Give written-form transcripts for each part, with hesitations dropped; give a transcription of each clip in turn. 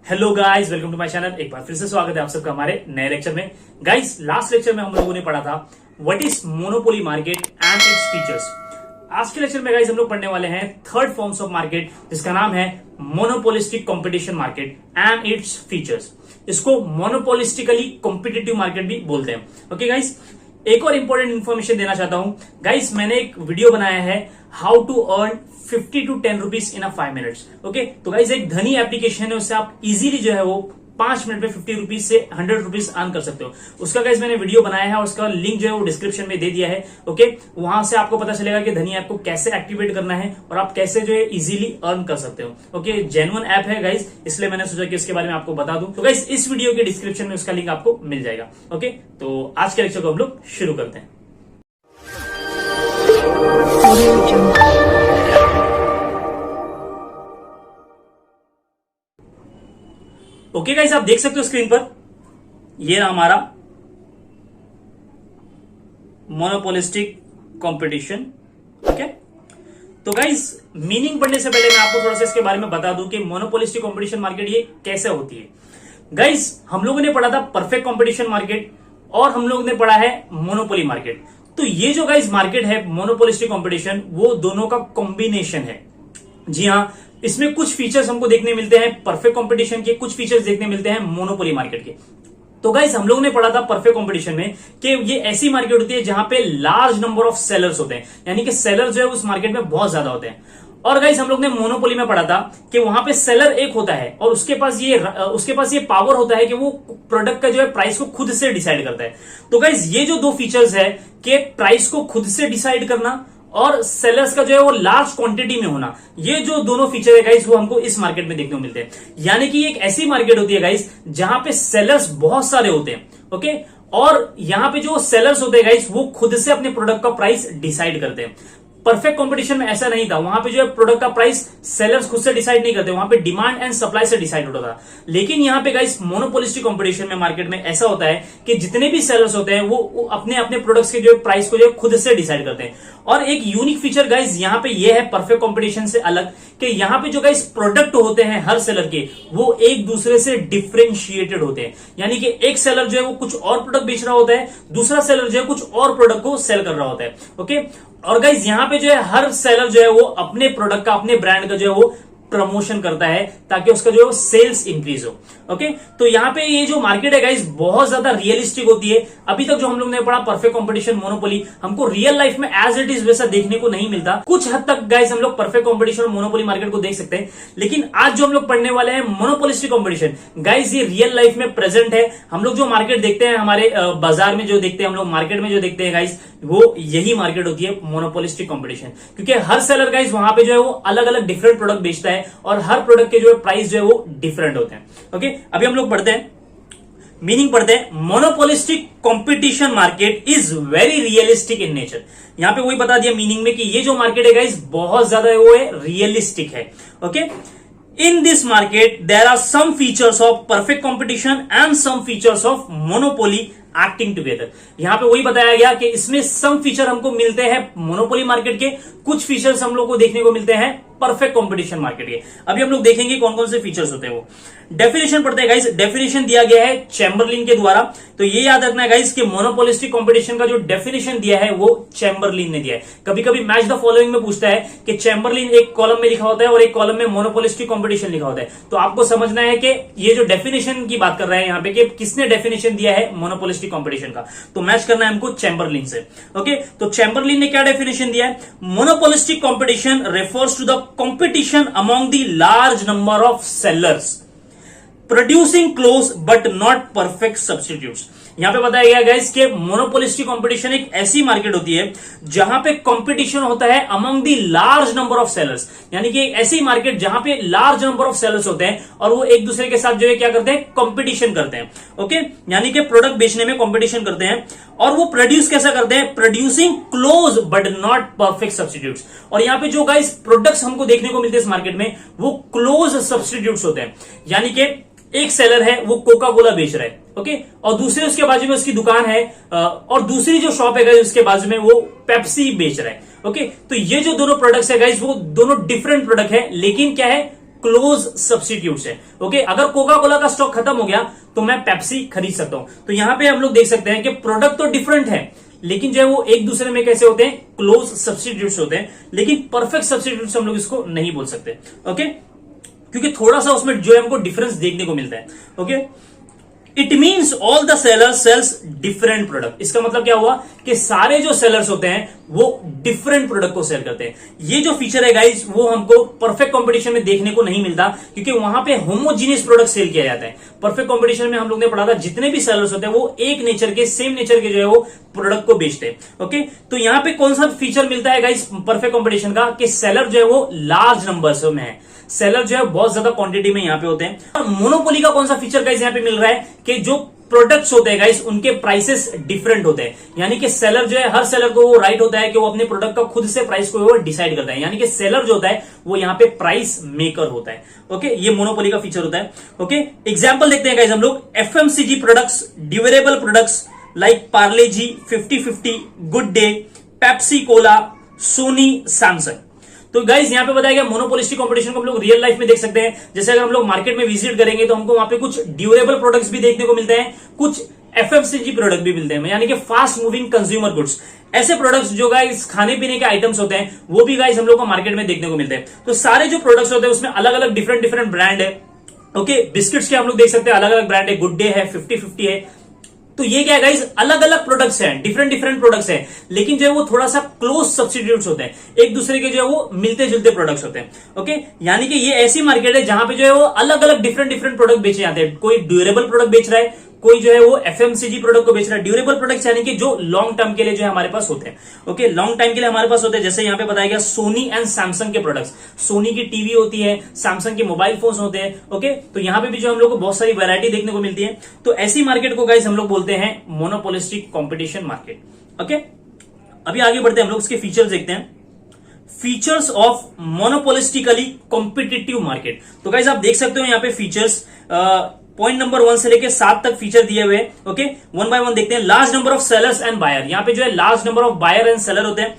Hello guys, welcome to my channel. एक बार फिर से स्वागत है आप सबका हमारे नए लेक्चर में। गाइस, लास्ट लेक्चर में हम लोगों ने पढ़ा था what is monopoly market and its features. आज के लेक्चर में गाइस हम लोग पढ़ने वाले हैं थर्ड फॉर्म्स ऑफ मार्केट, जिसका नाम है monopolistic competition market and its features. इसको मोनोपोलिस्टिकली कॉम्पिटिटिव मार्केट भी बोलते हैं। ओके गाइस, एक और इंपॉर्टेंट इन्फॉर्मेशन देना चाहता हूं गाइस। मैंने एक वीडियो बनाया है how to earn 50 to 10 rupees in 5 minutes. Okay, तो गाइस एक धनी एप्लीकेशन है, उससे आप इजीली जो है वो 5 मिनट में 50 रुपीज से 100 रुपीज अर्न कर सकते हो। उसका गाइस मैंने वीडियो बनाया है और उसका लिंक जो है वो डिस्क्रिप्शन में दे दिया है। ओके, वहां से आपको पता चलेगा कि धनी ऐप को कैसे एक्टिवेट करना है और आप कैसे जो है इजीली अर्न कर सकते हो। ओके, जेन्युइन ऐप है गाइस, इसलिए मैंने सोचा कि इसके बारे में आपको बता दूं। तो गाइस इस वीडियो के डिस्क्रिप्शन में उसका लिंक आपको मिल जाएगा। ओके, तो आज के लेक्चर को हम लोग शुरू करते हैं। ओके गाइस, आप देख सकते हो स्क्रीन पर, ये रहा हमारा मोनोपोलिस्टिक कंपटीशन। ओके, तो गाइस मीनिंग पढ़ने से पहले मैं आपको थोड़ा सा इसके बारे में बता दूं कि मोनोपोलिस्टिक कंपटीशन मार्केट ये कैसे होती है। गाइस हम लोगों ने पढ़ा था परफेक्ट कंपटीशन मार्केट और हम लोगों ने पढ़ा है मोनोपोली मार्केट। तो ये जो गाइस मार्केट है मोनोपोलिस्टिक कंपटीशन, वो दोनों का कॉम्बिनेशन है। जी हां, इसमें कुछ फीचर्स हमको देखने मिलते हैं परफेक्ट कंपटीशन के, कुछ फीचर्स देखने मिलते हैं मोनोपोली मार्केट के। तो गाइस हम लोगों ने पढ़ा था परफेक्ट कंपटीशन में कि ये ऐसी मार्केट होती है जहां पे लार्ज नंबर ऑफ सेलर्स होते हैं, यानी कि सेलर जो है उस मार्केट में बहुत ज्यादा होते हैं। और गाइस हम लोग ने मोनोपोली में पढ़ा था कि वहां पे सेलर एक होता है और उसके पास ये पावर होता है कि वो प्रोडक्ट का जो है प्राइस को खुद से डिसाइड करता है। तो गाइस ये जो दो फीचर्स है कि प्राइस को खुद से डिसाइड करना और सेलर्स का जो है वो लार्ज क्वांटिटी में होना, ये जो दोनों फीचर है गाइस वो हमको इस मार्केट में देखने को मिलते हैं। यानी कि एक ऐसी मार्केट होती है गाइस जहां पे सेलर्स बहुत सारे होते हैं। ओके, और यहां पे जो सेलर्स होते हैं गाइस वो खुद से अपने प्रोडक्ट का प्राइस डिसाइड करते हैं। परफेक्ट कंपटीशन में ऐसा नहीं था, वहां पे जो है प्रोडक्ट का प्राइस सेलर्स खुद से डिसाइड नहीं करते, वहां पे डिमांड एंड सप्लाई से डिसाइड होता था। लेकिन यहां पे गाइस मोनोपोलिस्टिक कंपटीशन में मार्केट में ऐसा होता है कि जितने भी सेलर्स होते हैं वो अपने अपने प्रोडक्ट्स के जो प्राइस को जो खुद से डिसाइड करते हैं। और एक यूनिक फीचर गाइस यहां पे ये है परफेक्ट कंपटीशन से अलग, कि यहां पे जो गाइस प्रोडक्ट होते हैं हर सेलर के, वो एक दूसरे से डिफरेंशिएटेड होते हैं। यानी कि एक सेलर जो है वो कुछ और प्रोडक्ट बेच रहा होता है, दूसरा सेलर जो है कुछ और प्रोडक्ट को सेल कर रहा होता है। ओके, और गाइस यहां पे जो है हर सेलर जो है वो अपने प्रोडक्ट का, अपने ब्रांड का जो है वो प्रमोशन करता है ताकि उसका जो है सेल्स इंक्रीज हो। ओके, तो यहाँ पे ये जो मार्केट है गाइस बहुत ज्यादा रियलिस्टिक होती है। अभी तक जो हम लोग ने पढ़ा परफेक्ट कंपटीशन, मोनोपोली, हमको रियल लाइफ में एज इट इज वैसा देखने को नहीं मिलता। कुछ हद तक गाइस हम लोग परफेक्ट कंपटीशन और मोनोपोली मार्केट को देख सकते हैं, लेकिन आज जो हम लोग पढ़ने वाले हैं मोनोपोलिस्टिक कंपटीशन, गाइस ये रियल लाइफ में प्रेजेंट है। हम लोग जो मार्केट देखते हैं हमारे बाजार में, जो देखते हैं हम लोग मार्केट में जो देखते हैं गाइस, वो यही मार्केट होती है मोनोपोलिस्टिक कंपटीशन। क्योंकि हर सेलर गाइस वहां पे जो है वो अलग अलग डिफरेंट प्रोडक्ट बेचता है और हर प्रोडक्ट के जो है प्राइस जो है वो डिफरेंट होते हैं। ओके, अभी हम लोग पढ़ते हैं, मीनिंग पढ़ते हैं। Monopolistic competition market is very realistic in nature. यहां पे वही बता दिया मीनिंग में कि ये जो मार्केट है गाइस बहुत ज्यादा वो है रियलिस्टिक है। Okay, in this market there are some features of perfect competition and some features of monopoly acting together. यहां पे वही बताया गया कि इसमें सम फीचर हमको मिलते हैं मोनोपोली मार्केट के, कुछ फीचर्स हम लोग को देखने को मिलते हैं परफेक्ट कंपटीशन मार्केट के। अभी हम लोग देखेंगे कौन कौन से फीचर्स होते हैं वो। डेफिनेशन पढ़ते हैं गाइस। डेफिनेशन दिया गया है चैम्बरलिन के द्वारा। तो ये याद रखना है गाइस कि मोनोपोलिस्टिक कंपटीशन का जो डेफिनेशन दिया है वो चैम्बरलिन ने दिया है। कभी कभी मैच द फॉलोइंग में पूछता है कि चैम्बरलिन एक कॉलम में लिखा होता है और एक कॉलम में मोनोपोलिस्टिक कंपटीशन लिखा होता है। तो आपको समझना है कि ये जो डेफिनेशन की बात कर रहा है यहाँ पे कि किसने डेफिनेशन दिया है मोनोपोलिस्टिक कंपटीशन का, तो मैच करना है हमको चैम्बरलिन से। ओके, तो चैम्बरलिन ने क्या डेफिनेशन दिया है? Monopolistic competition refers to the competition among the large number of sellers producing close but not perfect substitutes। यहां पे बताया गया गाइस कि मोनोपोलिस्टिक कंपटीशन एक ऐसी मार्केट होती है जहां पे कंपटीशन होता है among the large number of sellers. यानी कि ऐसी मार्केट जहां पे लार्ज नंबर ऑफ सेलर्स होते हैं और वो एक दूसरे के साथ जो है क्या करते हैं, कंपटीशन करते हैं। ओके, यानी कि प्रोडक्ट बेचने में कंपटीशन करते हैं। और वो प्रोड्यूस कैसा करते हैं? Producing close but not perfect substitutes. और यहां पे जो गाइस प्रोडक्ट्स हमको देखने को मिलते हैं इस मार्केट में वो क्लोज सब्स्टिट्यूट्स होते हैं। यानी कि एक सेलर है वो कोका कोला बेच रहा है, ओके, और दूसरे उसके बाजू में उसकी दुकान है और दूसरी जो शॉप है गाइस उसके बाजू में वो पेप्सी बेच रहा है। ओके, तो ये जो दोनों प्रोडक्ट्स है गाइस वो दोनों डिफरेंट प्रोडक्ट है, लेकिन क्या है, क्लोज सब्स्टिट्यूट्स है। ओके, अगर कोका कोला का स्टॉक खत्म हो गया तो मैं पेप्सी खरीद सकता हूं। तो यहां पे हम लोग देख सकते हैं कि प्रोडक्ट तो डिफरेंट है, लेकिन जो है वो एक दूसरे में कैसे होते हैं, क्लोज सब्स्टिट्यूट्स होते हैं, लेकिन परफेक्ट सब्स्टिट्यूट्स हम लोग इसको नहीं बोल सकते। ओके, क्योंकि थोड़ा सा उसमें जो है हमको डिफरेंस देखने को मिलता है। Okay, it means all the sellers sales different product. इसका मतलब क्या हुआ कि सारे जो सेलर्स होते हैं वो डिफरेंट प्रोडक्ट को सेल करते हैं। ये जो फीचर है गाइस वो हमको परफेक्ट कंपटीशन में देखने को नहीं मिलता, क्योंकि वहां पे होमोजीनियस प्रोडक्ट सेल किया जाता है। परफेक्ट कंपटीशन में हम लोग ने पढ़ा था जितने भी सेलर्स होते हैं वो एक नेचर के, सेम नेचर के जो है वो प्रोडक्ट को बेचते हैं। ओके, तो यहां पे कौन सा फीचर मिलता है गाइस परफेक्ट कंपटीशन का, कि सेलर जो है वो लार्ज नंबर्स में है, सेलर जो है बहुत ज्यादा क्वांटिटी में यहां पे होते हैं। और मोनोपोली का कौन सा फीचर गाइस यहां पे मिल रहा है, कि जो प्रोडक्ट्स होते हैं गाइस उनके प्राइसेस डिफरेंट होते हैं। यानी कि सेलर जो है, हर सेलर को वो राइट होता है कि वो अपने प्रोडक्ट का खुद से प्राइस को वो डिसाइड करता है। यानी कि सेलर जो होता है वो यहाँ पे प्राइस मेकर होता है। ओके, ये मोनोपोली का फीचर होता है। ओके, एग्जांपल देखते हैं गाइस हम लोग। FMCG products, durable products like Parle G, 50-50, good day, Pepsi cola, Sony, Samsung. तो गाइस यहां पे बताया गया मोनोपोलिस्टिक कंपटीशन को हम लोग रियल लाइफ में देख सकते हैं। जैसे अगर हम लोग मार्केट में विजिट करेंगे तो हमको वहां पे कुछ ड्यूरेबल प्रोडक्ट्स भी देखने को मिलते हैं, कुछ एफएमसीजी प्रोडक्ट भी मिलते हैं, यानी कि फास्ट मूविंग कंज्यूमर गुड्स। ऐसे प्रोडक्ट्स जो गाइस खाने पीने के आइटम्स होते हैं वो भी गाइस हम लोग को मार्केट में देखने को मिलते हैं। तो सारे जो प्रोडक्ट्स होते हैं उसमें अलग अलग डिफरेंट ब्रांड है। ओके, बिस्किट्स के हम लोग देख सकते हैं अलग अलग ब्रांड है, गुड डे है, 50-50 है। तो ये क्या है गाइस, अलग अलग प्रोडक्ट्स हैं, डिफरेंट प्रोडक्ट्स हैं, लेकिन जो है वो थोड़ा सा क्लोज सब्स्टिट्यूट्स होते हैं, एक दूसरे के जो है वो मिलते जुलते प्रोडक्ट्स होते हैं। ओके, यानी कि ये ऐसी मार्केट है जहां पे जो है वो अलग अलग डिफरेंट प्रोडक्ट बेचे जाते हैं। कोई ड्यूरेबल प्रोडक्ट बेच रहा है, कोई जो है वो एफएमसीजी प्रोडक्ट को बेच रहा है। ड्यूरेबल प्रोडक्ट्स यानी कि जो लॉन्ग टर्म के लिए जो है हमारे पास होते हैं। ओके, लॉन्ग टाइम के लिए हमारे पास होते हैं। जैसे यहां पे बताया गया सोनी एंड सैमसंग के प्रोडक्ट्स, सोनी की टीवी होती है, सैमसंग के मोबाइल फोन्स होते हैं। ओके, तो यहां पे भी जो हम लोग को बहुत सारी वैरायटी देखने को मिलती है। तो ऐसी मार्केट को गाइस हम लोग बोलते हैं मोनोपोलिस्टिक कॉम्पिटिशन मार्केट। ओके, अभी आगे बढ़ते हैं, हम लोग इसके फीचर्स देखते हैं। Features of monopolistically competitive market. तो गाइस आप देख सकते हो यहाँ पे फीचर्स पॉइंट नंबर 1 से लेके 7 तक फीचर दिए हुए हैं। ओके, वन बाय वन देखते हैं। Large number of sellers and buyer, यहाँ पे जो है large number of buyer and seller होते हैं।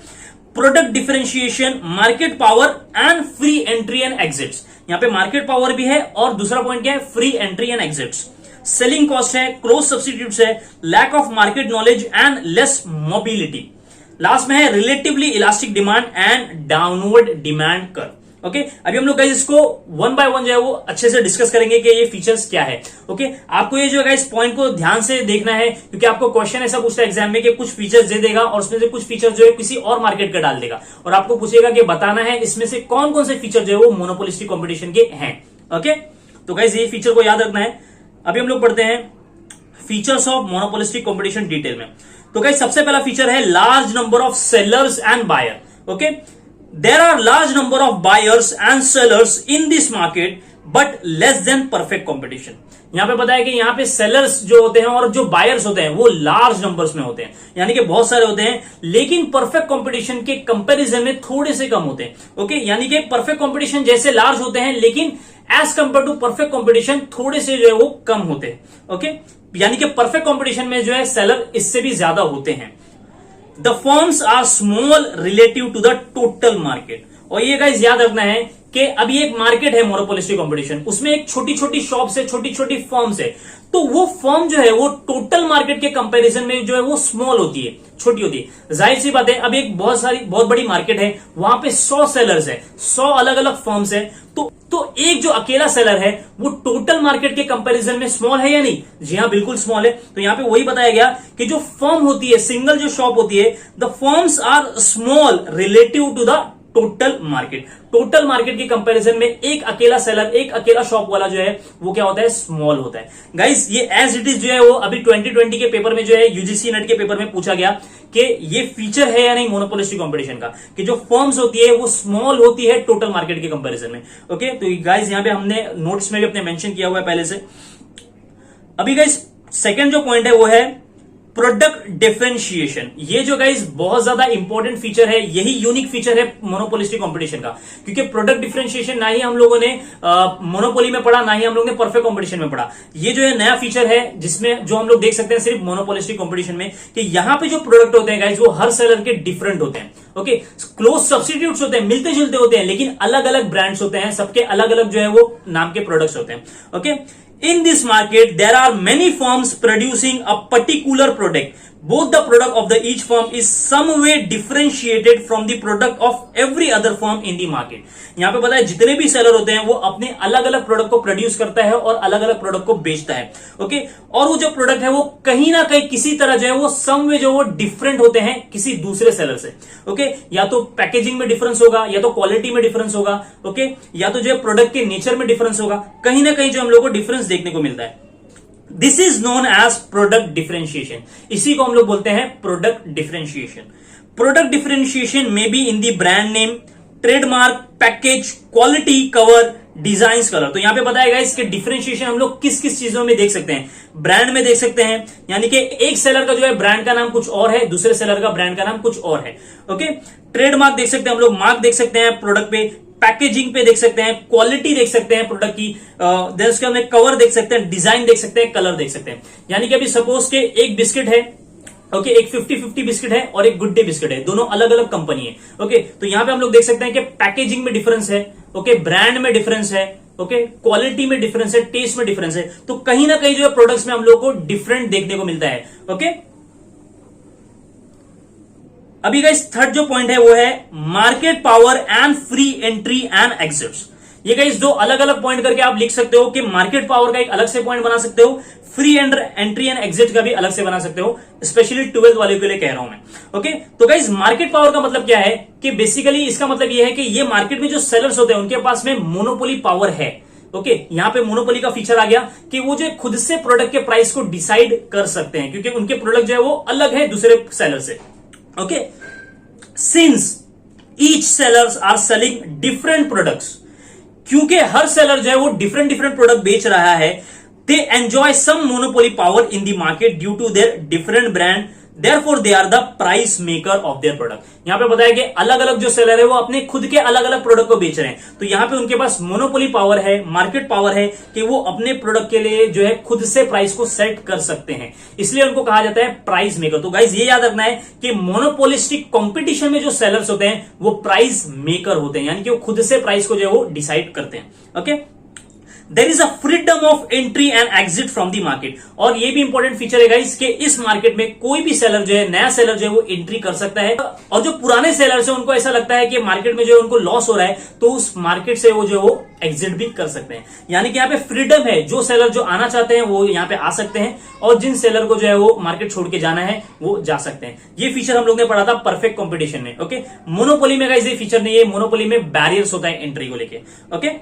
Product differentiation, market power and free entry and exits. यहाँ पे मार्केट पावर भी है और दूसरा पॉइंट क्या है, free entry and exits. Selling cost है, क्लोज सब्स्टिट्यूट्स है, lack of market knowledge and less mobility. Last में है relatively elastic demand and downward demand curve. Okay, अभी हम लोग गाइस इसको वन बाय वन जो है वो अच्छे से डिस्कस करेंगे कि ये फीचर्स क्या है। ओके, आपको ये जो है इस पॉइंट को ध्यान से देखना है, क्योंकि आपको क्वेश्चन ऐसा पूछता है एग्जाम में कि कुछ फीचर्स दे देगा और उसमें से कुछ फीचर्स जो है किसी और मार्केट का डाल देगा, और आपको पूछेगा कि बताना है इसमें से कौन कौन से फीचर जो है वो मोनोपोलिस्टिक कॉम्पिटिशन के हैं। ओके, तो गाइस ये फीचर को याद रखना है। अभी हम लोग पढ़ते हैं features of monopolistic competition detail में। तो गाइस सबसे पहला फीचर है large number of sellers and buyer. Okay, there are large number of buyers and sellers in this market but less than perfect competition। यहां पे बताया कि यहां पे सेलर्स जो होते हैं और जो बायर्स होते हैं वो लार्ज नंबर्स में होते हैं, यानी कि बहुत सारे होते हैं, लेकिन परफेक्ट कंपटीशन के कंपैरिजन में थोड़े से कम होते हैं। ओके, यानी कि परफेक्ट कंपटीशन जैसे लार्ज होते हैं, लेकिन as compare to perfect competition थोड़े से जो है वो कम होते हैं। ओके, यानी कि परफेक्ट कंपटीशन में जो है सेलर इससे भी ज्यादा होते हैं। The firms are small relative to the total market। और ये गाइस याद रखना है कि अभी एक मार्केट है मोनोपोलिस्टिक कंपटीशन, उसमें एक छोटी छोटी शॉप्स है, छोटी छोटी फर्म्स है, तो वो फर्म जो है वो टोटल मार्केट के कंपैरिजन में जो है वो स्मॉल होती है, छोटी होती है। जाहिर सी बात है, अब एक बहुत बड़ी मार्केट है, वहां पे 100 सेलर्स है, 100 अलग अलग फर्म्स है, तो एक जो अकेला सेलर है वो टोटल मार्केट के कंपैरिजन में स्मॉल है या नहीं? जी हाँ, बिल्कुल स्मॉल है। तो यहां पे वही बताया गया कि जो फर्म होती है, सिंगल जो शॉप होती है, the firms are small relative to the total market. Total market के कंपैरिजन में एक अकेला सेलर, एक अकेला शॉप वाला जो है वो क्या होता है, स्मॉल होता है। गाइस ये एज इट इज जो है वो अभी 2020 के पेपर में जो है, यूजीसी नेट के पेपर में पूछा गया कि ये फीचर है या नहीं मोनोपोलिस्टिक कंपटीशन का, कि जो फर्म्स होती है वो स्मॉल होती है टोटल मार्केट के कंपैरिजन में। ओके, तो गाइस यहां पे हमने नोट्स में भी अपने मेंशन किया हुआ है पहले से। अभी गाइस सेकंड जो पॉइंट है वो है प्रोडक्ट डिफरेंशिएशन, ये जो गाइस बहुत ज्यादा इंपॉर्टेंट फीचर है, यही यूनिक फीचर है मोनोपोलिस्टिक कंपटीशन का, क्योंकि प्रोडक्ट डिफरेंशिएशन ना ही हम लोगों ने मोनोपोली में पढ़ा, ना ही हम लोगों ने परफेक्ट कंपटीशन में पढ़ा। ये जो है नया फीचर है जिसमें जो हम लोग देख सकते हैं सिर्फ मोनोपोलिस्टिक कंपटीशन में, कि यहां पे जो प्रोडक्ट होते हैं गाइस वो हर सेलर के डिफरेंट होते हैं। ओके, क्लोज सब्स्टिट्यूट्स होते हैं, मिलते जुलते होते हैं, लेकिन अलग अलग ब्रांड्स होते हैं, सबके अलग अलग जो है वो नाम के प्रोडक्ट्स होते हैं। Okay, in this market there are many firms producing a particular product. Both the product of the each firm is some way differentiated from the product of every other firm in the market. यहां पे पता है जितने भी seller होते हैं वो अपने अलग अलग प्रोडक्ट को प्रोड्यूस करता है और अलग अलग प्रोडक्ट को बेचता है। ओके, और वो जो प्रोडक्ट है वो कहीं ना कहीं किसी तरह जो है वो सम वे जो वो डिफरेंट होते हैं किसी दूसरे सेलर से। ओके, या तो पैकेजिंग में डिफरेंस होगा, या तो क्वालिटी में डिफरेंस होगा, ओके, या तो जो है प्रोडक्ट के नेचर में डिफरेंस होगा, कहीं ना कहीं जो हम लोग को डिफरेंस देखने को मिलता है। This is known as product differentiation, इसी को हम लोग बोलते हैं प्रोडक्ट डिफरेंशिएशन। प्रोडक्ट डिफरेंशिएशन में be in the brand name, trademark, package, quality, cover, design, colour. तो यहां पे बताया गया इसके डिफरेंशिएशन हम लोग किस किस चीजों में देख सकते हैं, ब्रांड में देख सकते हैं, यानी कि एक सेलर का जो है ब्रांड का नाम कुछ और है, दूसरे सेलर का ब्रांड का नाम कुछ और है। ओके, ट्रेडमार्क देख सकते हैं हम लोग, मार्क देख सकते हैं प्रोडक्ट पे, पैकेजिंग पे देख सकते हैं, क्वालिटी देख सकते हैं प्रोडक्ट की, देन उसके हमने कवर देख सकते हैं, डिजाइन देख सकते हैं, कलर देख सकते हैं। यानी कि अभी सपोज के एक बिस्किट है, ओके, एक 50-50 बिस्किट है और एक गुड डे बिस्किट है, दोनों अलग अलग कंपनी है। ओके, तो यहां पे हम लोग देख सकते हैं कि पैकेजिंग में डिफरेंस है, ओके, ब्रांड में डिफरेंस है, ओके, क्वालिटी में डिफरेंस है, टेस्ट में डिफरेंस है, तो कहीं ना कहीं जो है प्रोडक्ट्स में हम लोग को डिफरेंट देखने को मिलता है। ओके, अभी गाइस थर्ड जो पॉइंट है वो है market power and free entry and exits. ये गाइस दो अलग अलग पॉइंट करके आप लिख सकते हो कि मार्केट पावर का एक अलग से पॉइंट बना सकते हो, फ्री एंट्री एंड एग्जिट का भी अलग से बना सकते हो, स्पेशली 12th वाले के लिए कह रहा हूं मैं। ओके, तो गाइस मार्केट पावर का मतलब क्या है कि बेसिकली इसका मतलब ये है कि ये मार्केट में जो सेलर्स होते हैं उनके पास में मोनोपोली पावर है। ओके, यहां पे मोनोपोली का फीचर आ गया कि वो जो खुद से प्रोडक्ट के प्राइस को डिसाइड कर सकते हैं, क्योंकि उनके प्रोडक्ट जो है वो अलग है दूसरे सेलर से। Okay, since each sellers are selling different products, क्योंकि हर सेलर जो है वो डिफरेंट डिफरेंट प्रोडक्ट बेच रहा है, they enjoy some monopoly power in the market due to their different brand, therefore they are the price maker of their product. यहां पे बताया कि अलग अलग जो सेलर है वो अपने खुद के अलग अलग प्रोडक्ट को बेच रहे हैं, तो यहां पे उनके पास मोनोपोली पावर है, मार्केट पावर है कि वो अपने प्रोडक्ट के लिए जो है खुद से प्राइस को सेट कर सकते हैं, इसलिए उनको कहा जाता है प्राइस मेकर। तो गाइस ये याद रखना है कि मोनोपोलिस्टिक कंपटीशन में जो सेलर्स होते हैं वो प्राइस मेकर होते हैं, यानी कि वो खुद से प्राइस को जो है वो डिसाइड करते हैं। Okay, there is a freedom of entry and exit from the market, और ये भी इंपॉर्टेंट फीचर है गाइस कि इस मार्केट में कोई भी सेलर जो है, नया सेलर जो है वो एंट्री कर सकता है, और जो पुराने सेलर्स हैं उनको ऐसा लगता है कि मार्केट में जो है उनको लॉस हो रहा है, तो उस मार्केट से वो जो है वो एग्जिट भी कर सकते हैं। यानी कि यहाँ पे फ्रीडम है, जो सेलर जो आना चाहते हैं वो यहाँ पे आ सकते हैं, और जिन सेलर को जो है वो मार्केट छोड़ के जाना है वो जा सकते हैं। ये फीचर हम लोग ने पढ़ा था परफेक्ट कंपटीशन में। ओके, मोनोपोली में गाइस ये फीचर नहीं है, मोनोपोली में बैरियर्स होता है एंट्री को लेके। ओके,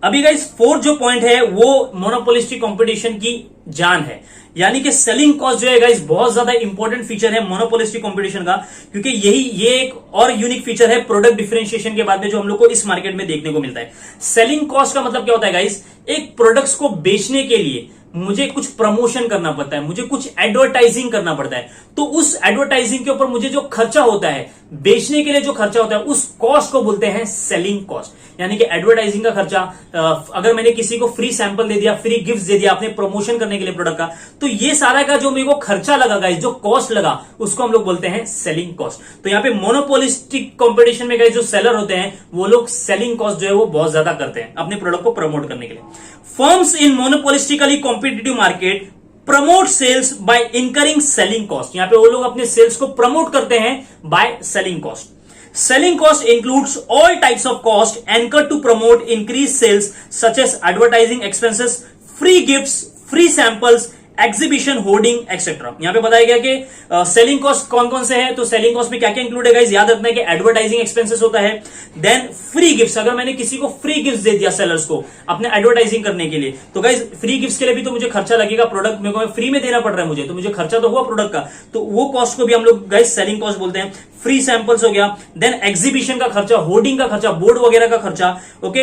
अभी गाइस फोर्थ जो पॉइंट है वो मोनोपोलिस्टिक कंपटीशन की जान है, यानी कि सेलिंग कॉस्ट जो है गाइस बहुत ज्यादा इंपॉर्टेंट फीचर है मोनोपोलिस्टिक कंपटीशन का, क्योंकि ये एक और यूनिक फीचर है प्रोडक्ट डिफरेंशिएशन के बाद में जो हम लोग को इस मार्केट में देखने को मिलता है। सेलिंग कॉस्ट का मतलब क्या होता है गाइस, एक प्रोडक्ट्स को बेचने के लिए मुझे कुछ प्रमोशन करना पड़ता है, मुझे कुछ एडवर्टाइजिंग करना पड़ता है, तो उस एडवर्टाइजिंग के ऊपर मुझे जो खर्चा होता है, बेचने के लिए जो खर्चा होता है, उस कॉस्ट को बोलते हैं सेलिंग कॉस्ट। यानी कि एडवर्टाइजिंग का खर्चा, अगर मैंने किसी को फ्री सैंपल दे दिया, फ्री गिफ्ट दे दिया अपने प्रमोशन करने के लिए प्रोडक्ट का, तो ये सारा का जो मेरे को खर्चा लगा गाइस, जो कॉस्ट लगा, उसको हम लोग बोलते हैं सेलिंग कॉस्ट। तो यहाँ पे मोनोपोलिस्टिक कंपटीशन में गाइस जो सेलर होते हैं वो लोग सेलिंग कॉस्ट जो है वो बहुत ज्यादा करते हैं अपने प्रोडक्ट को प्रमोट करने के लिए। Firms in monopolistically competitive market promote sales by incurring selling cost. यहां पे वो लोग अपने सेल्स को प्रमोट करते हैं by selling cost. Selling cost includes all types of cost anchored to promote increased sales such as advertising expenses, free gifts, free samples, exhibition, hoarding etcetera. यहां पे बताया गया कि सेलिंग कॉस्ट कौन कौन से हैं, तो सेलिंग कॉस्ट में क्या क्या इंक्लूड है गाइस, याद रखना है कि एडवर्टाइजिंग एक्सपेंसेस होता है, देन फ्री गिफ्ट्स, अगर मैंने किसी को फ्री गिफ्ट्स दे दिया सेलर्स को अपने एडवर्टाइजिंग करने के लिए, तो गाइस फ्री गिफ्ट्स के लिए भी तो मुझे खर्चा लगेगा, प्रोडक्ट मेरे को फ्री में देना पड़ रहा है मुझे, तो मुझे खर्चा तो हुआ प्रोडक्ट का, तो वो कॉस्ट को भी हम लोग गाइस सेलिंग कॉस्ट बोलते हैं। फ्री सैंपल्स हो गया, देन एग्जीबिशन का खर्चा, होर्डिंग का खर्चा, बोर्ड वगैरह का खर्चा, okay,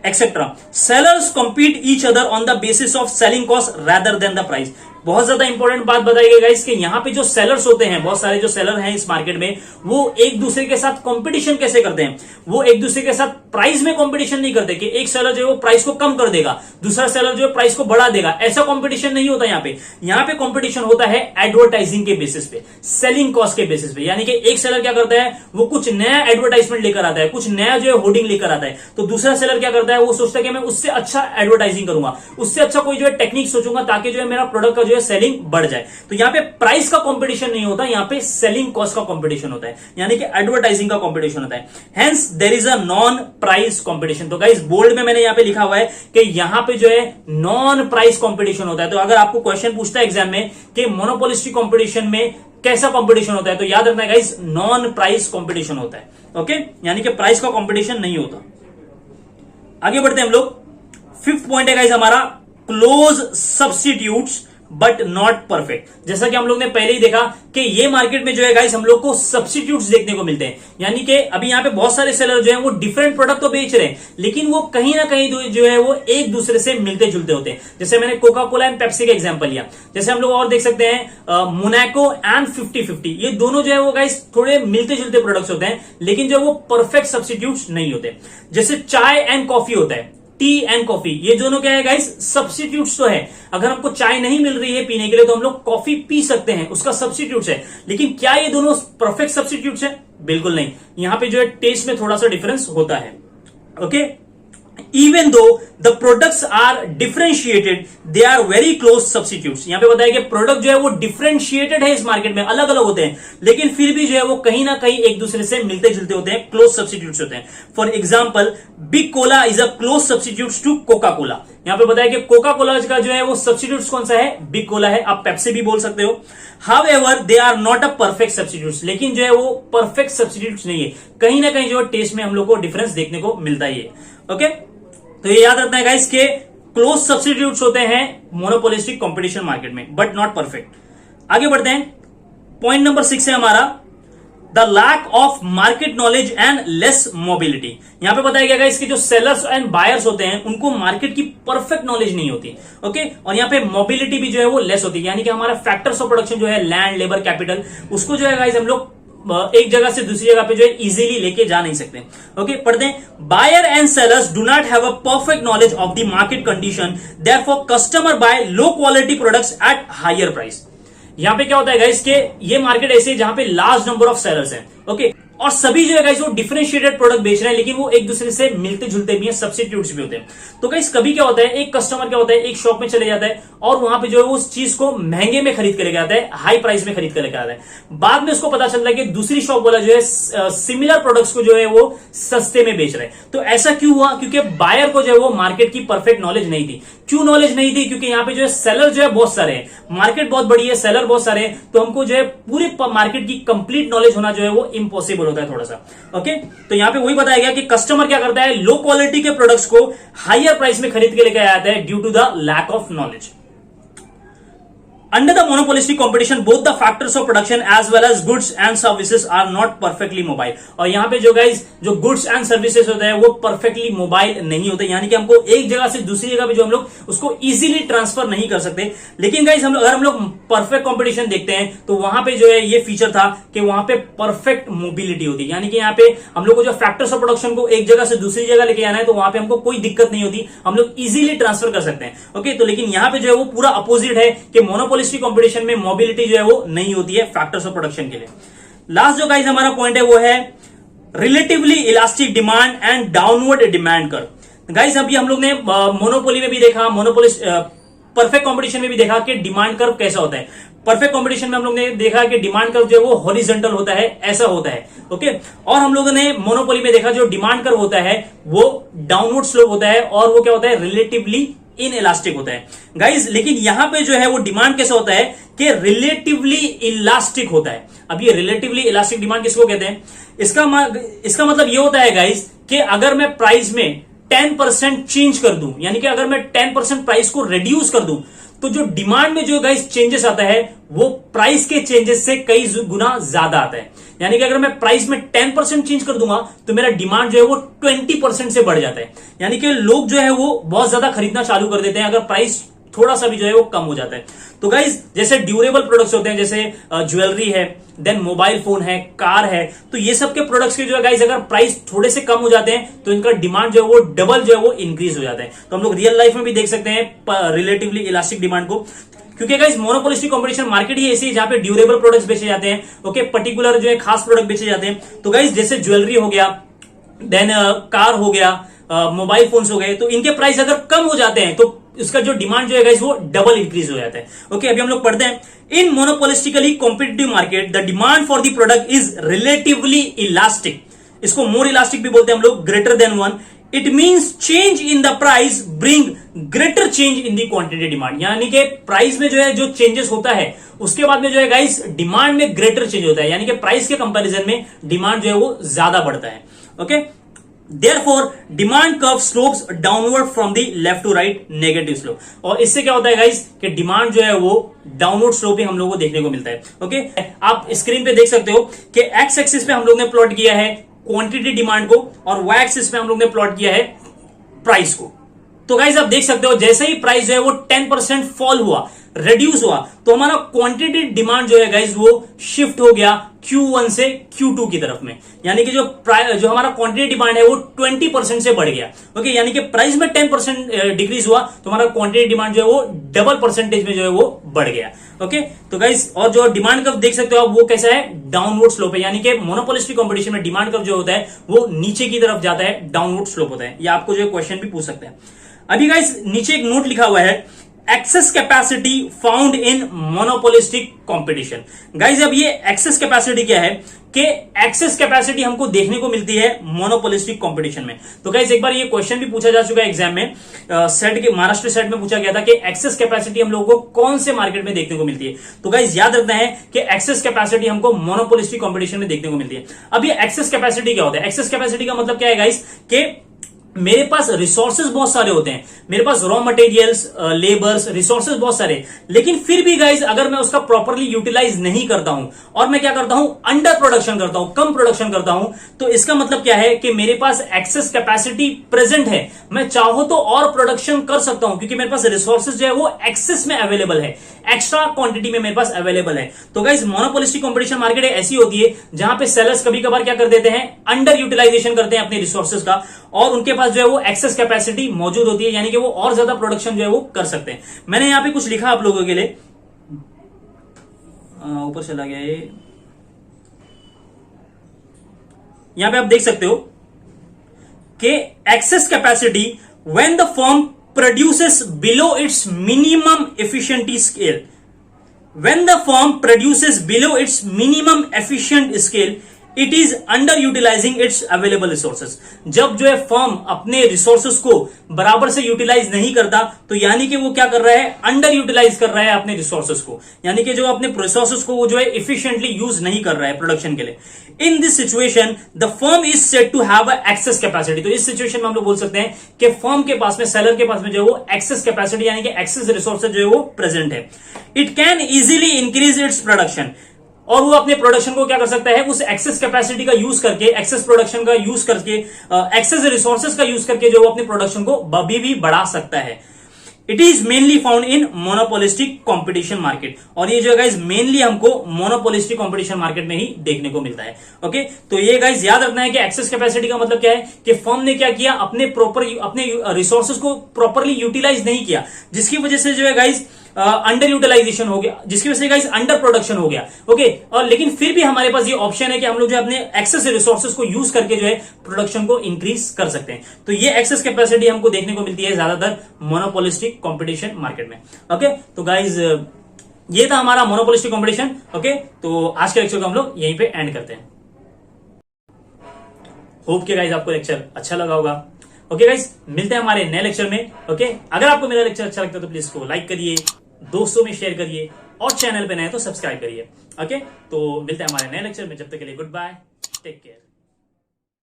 etcetera. Sellers compete each other on the basis of selling cost rather than the price. बहुत ज्यादा इंपॉर्टेंट बात बताई गई गाइस कि यहाँ पे जो सेलर्स होते हैं, बहुत सारे जो सेलर हैं इस मार्केट में, वो एक दूसरे के साथ कंपटीशन कैसे करते हैं, वो एक दूसरे के साथ प्राइस में कंपटीशन नहीं करते कि एक सेलर जो है वो प्राइस को कम कर देगा, दूसरा सेलर जो है प्राइस को बढ़ा देगा, ऐसा कंपटीशन नहीं होता यहाँ पे कंपटीशन होता है एडवर्टाइजिंग के बेसिस पे, सेलिंग कॉस्ट के बेसिस पे। यानी कि एक सेलर क्या करता है, वो कुछ नया एडवर्टाइजमेंट लेकर आता है, कुछ नया जो है होर्डिंग लेकर आता है, तो दूसरा सेलर क्या करता है, वो सोचता है कि मैं उससे अच्छा एडवर्टाइजिंग करूंगा, उससे अच्छा कोई जो है टेक्निक सोचूंगा ताकि जो है मेरा प्रोडक्ट का जो है सेलिंग बढ़ जाए। तो यहाँ पे प्राइस का कंपटीशन नहीं होता, यहाँ पे सेलिंग कॉस्ट का कंपटीशन होता है, यानी कि एडवर्टाइजिंग का कंपटीशन होता है। Hence there is a non price competition. तो गाइस बोल्ड में मैंने यहाँ पे लिखा हुआ है कि यहाँ पे जो है नॉन प्राइस कंपटीशन होता है। तो अगर आपको क्वेश्चन पूछता है एग्जाम में कि मोनोपोलिस्टिक कंपटीशन में कैसा कंपटीशन होता है, तो याद रखना है गाइस नॉन प्राइस कंपटीशन होता है। ओके, यानी कि प्राइस का कंपटीशन नहीं होता। आगे बढ़ते हैं हम लोग। फिफ्थ पॉइंट है गाइस हमारा close substitutes but not perfect. जैसा कि हम लोग ने पहले ही देखा कि ये मार्केट में जो है गाइस हम लोग को सब्स्टिट्यूट्स देखने को मिलते हैं, यानी कि अभी यहाँ पे बहुत सारे सेलर जो है वो डिफरेंट प्रोडक्ट तो बेच रहे हैं, लेकिन वो कहीं ना कहीं जो है वो एक दूसरे से मिलते जुलते होते हैं। जैसे मैंने कोका कोला एंड पेप्सी का एग्जांपल लिया, जैसे हम लोग और देख सकते हैं मोनाको एंड 50-50, ये दोनों जो है वो गाइस थोड़े मिलते जुलते प्रोडक्ट्स होते हैं, लेकिन जो वो परफेक्ट सब्स्टिट्यूट्स नहीं होते। जैसे चाय एंड कॉफी होता है, टी एंड कॉफी, ये दोनों क्या है गाइस सब्स्टिट्यूट्स तो है। अगर हमको चाय नहीं मिल रही है पीने के लिए तो हम लोग कॉफी पी सकते हैं, उसका सब्स्टिट्यूट्स है, लेकिन क्या ये दोनों परफेक्ट सब्स्टिट्यूट्स है? बिल्कुल नहीं। यहां पे जो है टेस्ट में थोड़ा सा डिफरेंस होता है। Okay, even though the products are differentiated they are very close substitutes। यहां पे बताया कि प्रोडक्ट जो है वो डिफरेंशिएटेड है, इस मार्केट में अलग अलग होते हैं, लेकिन फिर भी जो है वो कहीं ना कहीं एक दूसरे से मिलते जुलते होते हैं, क्लोज सब्स्टिट्यूट्स होते हैं। For example Big Cola is a close substitute to Coca Cola. यहां पे बताया कि कोका कोला का जो है वो सब्स्टिट्यूट कौन सा है, बिग कोला है। आप पेप्सी भी बोल सकते हो। However they are not a perfect substitutes, लेकिन जो है वो परफेक्ट सब्स्टिट्यूट्स नहीं है, कहीं ना कहीं जो टेस्ट में हम लोग को डिफरेंस देखने को मिलता ही है। ओके, तो ये याद रखना है गाइस के क्लोज सब्स्टिट्यूट्स होते हैं मोनोपोलिस्टिक कंपटीशन मार्केट में, बट नॉट परफेक्ट। आगे बढ़ते हैं। पॉइंट नंबर 6 है हमारा the lack of market knowledge and less mobility. यहां पे बताया गया गाइस कि जो सेलर्स एंड बायर्स होते हैं उनको मार्केट की परफेक्ट नॉलेज नहीं होती। ओके, और यहां पे मोबिलिटी भी जो है वो लेस होती है, यानी कि हमारा फैक्टर्स ऑफ प्रोडक्शन जो है लैंड, लेबर, कैपिटल, उसको जो है गाइस हम लोग एक जगह से दूसरी जगह पे जो है इजीली लेके जा नहीं सकते। ओके, पढ़ते हैं। Buyer and sellers do not have a perfect knowledge of the market condition, therefore customer buy low quality products at higher price. यहां पे क्या होता है गाइस के ये मार्केट ऐसी है जहां पे लार्ज नंबर ऑफ सेलर्स हैं। ओके, और सभी जो है गाइस वो डिफरेंशिएटेड प्रोडक्ट बेच रहे हैं, लेकिन वो एक दूसरे से मिलते जुलते भी हैं, सब्स्टिट्यूट्स भी होते हैं। तो गाइस कभी क्या होता है, एक कस्टमर क्या होता है, एक शॉप में चले जाता है और वहां पे जो है वो उस चीज को महंगे में खरीद के लेके आता है, हाई प्राइस में खरीद के लेके आता है। बाद में उसको पता चलता है कि दूसरी शॉप वाला जो है सिमिलर प्रोडक्ट्स को जो है वो सस्ते में बेच रहे हैं। तो ऐसा क्यों हुआ? क्योंकि बायर को जो है वो मार्केट की परफेक्ट नॉलेज नहीं थी। क्यों नॉलेज नहीं थी? क्योंकि यहाँ पे जो है सेलर जो है बहुत सारे हैं, मार्केट बहुत बड़ी है, सेलर बहुत सारे हैं, तो हमको जो है पूरे मार्केट की कंप्लीट नॉलेज होना जो है वो इम्पॉसिबल होता है थोड़ा सा। ओके, तो यहां पे वही बताया गया कि कस्टमर क्या करता है, लो क्वालिटी के प्रोडक्ट्स को हायर प्राइस में खरीद के लेके आता है due to the lack of knowledge. Under the monopolistic competition, both the factors of production as well as goods and services are not perfectly mobile। और यहाँ पे जो गाइस जो goods and services होते हैं वो perfectly mobile नहीं होते, यानी कि हमको एक जगह से दूसरी जगह पे जो हम लोग उसको easily ट्रांसफर नहीं कर सकते। लेकिन गाइस अगर हम लोग परफेक्ट कंपटीशन देखते हैं तो वहां पे जो है ये फीचर था कि वहां पे परफेक्ट मोबिलिटी होती है, यानी कि यहाँ पे हम लोग को जो फैक्टर्स ऑफ प्रोडक्शन को एक जगह से दूसरी जगह लेके आना है तो वहां पे हमको कोई दिक्कत नहीं होती, हम लोग इजीली ट्रांसफर कर सकते हैं। ओके, तो लेकिन यहाँ पे जो है वो पूरा अपोजिट है कि मोनोपोलिस्टिक कंपटीशन में मोबिलिटी जो है वो नहीं होती है फैक्टर्स ऑफ प्रोडक्शन के लिए। लास्ट जो गाइस हमारा पॉइंट है वो है relatively elastic demand and downward demand curve. Guys अभी हम लोग ने मोनोपोली में भी देखा, मोनोपोलिस्ट परफेक्ट कंपटीशन में भी देखा कि डिमांड कर्व कैसा होता है। परफेक्ट कंपटीशन में हम लोग ने देखा कि डिमांड कर्व जो है वो हॉरिजॉन्टल होता है, ऐसा होता है। ओके, और हम लोगों ने मोनोपोली में देखा जो डिमांड कर्व होता है वो डाउनवर्ड स्लोप होता है और वो क्या होता है, रिलेटिवली इन इलास्टिक होता है गाइस। लेकिन यहां पे जो है वो डिमांड कैसा होता है कि रिलेटिवली इलास्टिक होता है। अब ये रिलेटिवली इलास्टिक डिमांड किसको कहते हैं? इसका मतलब ये होता है गाइस कि अगर मैं प्राइस में 10% चेंज कर दूं, यानी कि अगर मैं 10% प्राइस को रिड्यूस कर दूं, तो जो डिमांड में जो गाइस चेंजेस आता है वो प्राइस के चेंजेस से कई गुना ज्यादा आता है। यानी कि अगर मैं प्राइस में 10% चेंज कर दूंगा तो मेरा डिमांड जो है वो 20% से बढ़ जाता है, यानी कि लोग जो है वो बहुत ज्यादा खरीदना चालू कर देते हैं अगर प्राइस थोड़ा सा भी जो है वो कम हो जाता है। तो गाइज जैसे ड्यूरेबल प्रोडक्ट्स होते हैं, जैसे ज्वेलरी है, देन मोबाइल फोन है, कार है, तो ये सब के प्रोडक्ट्स के जो है गाइज अगर प्राइस थोड़े से कम हो जाते हैं तो इनका डिमांड जो है वो डबल जो है वो इंक्रीज हो जाता है। तो हम लोग रियल लाइफ में भी देख सकते हैं रिलेटिवली इलास्टिक डिमांड को, क्योंकि गाइस मोनोपोलिस्टिक कंपटीशन मार्केट ही ऐसी है जहां पे ड्यूरेबल प्रोडक्ट्स बेचे जाते हैं, ओके, पर्टिकुलर जो है खास प्रोडक्ट बेचे जाते हैं। तो गाइस जैसे ज्वेलरी हो गया, देन कार हो गया, मोबाइल फोन्स हो गए, तो इनके प्राइस अगर कम हो जाते हैं तो इसका जो डिमांड जो है गाइस वो डबल इंक्रीज हो जाता है। ओके, अभी हम लोग पढ़ते हैं, in monopolistically competitive market the demand for the product is relatively elastic, इसको मोर इलास्टिक भी बोलते हैं हम लोग, greater than one. It means change in the price bring greater change in the quantity demand, यानी कि प्राइस में जो है जो चेंजेस होता है उसके बाद में जो है गाइस डिमांड में ग्रेटर चेंज होता है, यानी कि प्राइस के कंपैरिजन में डिमांड जो है वो ज्यादा बढ़ता है। Okay, therefore demand curve slopes downward from the left to right negative slope, और इससे क्या होता है गाइस कि डिमांड जो है वो डाउनवर्ड स्लोप ही हम लोगों को देखने को मिलता है। ओके, आप स्क्रीन पे देख सकते हो कि एक्स एक्सिस पे हम लोग ने प्लॉट किया है क्वांटिटी डिमांड को और वाई एक्सिस पे हम लोग ने प्लॉट किया है प्राइस को। तो गाइस आप देख सकते हो जैसे ही प्राइस जो है वो 10% फॉल हुआ, रिड्यूस हुआ, तो हमारा क्वांटिटी डिमांड जो है गाइस वो शिफ्ट हो गया Q1 से Q2 की तरफ में, यानी कि जो हमारा क्वांटिटी डिमांड है वो 20% से बढ़ गया। ओके, यानी कि प्राइस में 10% डिक्रीज हुआ तो हमारा क्वांटिटी डिमांड जो है वो डबल परसेंटेज में जो है वो बढ़ गया। ओके, तो गाइस और जो डिमांड कर्व देख सकते हो आप वो कैसा है, डाउनवर्ड स्लोप है, यानी कि मोनोपोलिस्टिक कंपटीशन में डिमांड कर्व जो होता है वो नीचे की तरफ जाता है, डाउनवर्ड स्लोप होता है। ये आपको जो क्वेश्चन भी पूछ सकते हैं। अभी गाइस नीचे एक नोट लिखा हुआ है, access capacity found in monopolistic competition. Guys अब ये एक्सेस कैपेसिटी क्या है कि एक्सेस कैपेसिटी हमको देखने को मिलती है मोनोपोलिस्टिक कंपटीशन में। तो गाइस एक बार ये क्वेश्चन भी पूछा जा चुका है एग्जाम में, सेट के महाराष्ट्र सेट में पूछा गया था कि एक्सेस कैपेसिटी हम लोगों को कौन से मार्केट में देखने को मिलती है। तो गाइस याद रखना है कि एक्सेस कैपेसिटी हमको मोनोपोलिस्टिक कंपटीशन में देखने को मिलती है। अब ये एक्सेस कैपेसिटी क्या होता है, एक्सेस कैपेसिटी का मतलब क्या है गाइस कि मेरे पास रिसोर्सेज बहुत सारे होते हैं, मेरे पास रॉ मटेरियल्स, लेबर्स, रिसोर्सेज बहुत सारे, लेकिन फिर भी गाइज अगर मैं उसका प्रॉपरली यूटिलाइज नहीं करता हूं और मैं क्या करता हूं, अंडर प्रोडक्शन करता हूं, कम प्रोडक्शन करता हूं, तो इसका मतलब क्या है कि मेरे पास एक्सेस कैपेसिटी प्रेजेंट है, मैं चाहूं तो और प्रोडक्शन कर सकता हूं क्योंकि मेरे पास रिसोर्सेज जो है वो एक्सेस में अवेलेबल है, एक्स्ट्रा क्वांटिटी में मेरे पास अवेलेबल है। तो गाइज मोनोपोलिस्टिक कंपटीशन मार्केट ऐसी होती है जहां पे सेलर्स कभी कभार क्या कर देते हैं, अंडर यूटिलाइजेशन करते हैं अपने रिसोर्सेज का और उनके पास जो है वो एक्सेस कैपेसिटी मौजूद होती है, यानी कि वो और ज्यादा प्रोडक्शन जो है वो कर सकते हैं। मैंने यहां पे कुछ लिखा आप लोगों के लिए, ऊपर चला गया ये, यहां पे आप देख सकते हो कि excess capacity when the firm produces below its minimum efficient scale, when the firm produces below its minimum efficient scale it is under utilizing its available resources. जब जो है फर्म अपने रिसोर्सेज को बराबर से यूटिलाइज नहीं करता तो यानी कि वो क्या कर रहा है, अंडर यूटिलाइज कर रहा है अपने रिसोर्सेज को, यानी कि जो अपने रिसोर्सेज को वो जो है इफिशिएंटली यूज नहीं कर रहा है प्रोडक्शन के लिए। In this situation the firm is said to have excess capacity. तो इस सिचुएशन में हम लोग बोल सकते हैं कि फर्म के पास में, सेलर के पास में जो है वो एक्सेस कैपेसिटी यानी कि एक्सेस रिसोर्सेज जो है वो प्रेजेंट है। It can easily increase its production, और वो अपने प्रोडक्शन को क्या कर सकता है, उस एक्सेस कैपेसिटी का यूज करके, एक्सेस प्रोडक्शन का यूज करके, एक्सेस रिसोर्सेज का यूज करके जो वो अपने प्रोडक्शन को भी बढ़ा सकता है। It is mainly found in monopolistic competition market, और ये जो गाइज मेनली हमको मोनोपोलिस्टिक कंपटीशन मार्केट में ही देखने को मिलता है। ओके, तो ये गाइज याद रखना है कि एक्सेस कैपेसिटी का मतलब क्या है कि फर्म ने क्या किया, अपने रिसोर्सेज को प्रॉपरली यूटिलाइज नहीं किया, जिसकी वजह से जो है गाइज अंडर यूटिलाइजेशन हो गया, जिसकी वजह से गाइस अंडर प्रोडक्शन हो गया। ओके, और लेकिन फिर भी हमारे पास ये ऑप्शन है कि हम लोग जो अपने एक्सेस रिसोर्सेज को यूज करके जो है प्रोडक्शन को इंक्रीज कर सकते हैं। तो ये एक्सेस कैपेसिटी हमको देखने को मिलती है ज्यादातर मोनोपोलिस्टिक कंपटीशन मार्केट में। ओके, तो गाइज ये था हमारा मोनोपोलिस्टिक कंपटीशन। ओके, तो आज के लेक्चर को हम लोग यहीं पे एंड करते हैं। होप के गाइज आपको लेक्चर अच्छा लगा होगा। ओके गाइज, मिलते हैं हमारे नए लेक्चर में। ओके, अगर आपको मेरा लेक्चर अच्छा लगता है तो प्लीज इसको लाइक करिए, दोस्तों में शेयर करिए और चैनल पे नए तो सब्सक्राइब करिए। ओके, तो मिलते हैं हमारे नए लेक्चर में, जब तक के लिए गुड बाय, टेक केयर।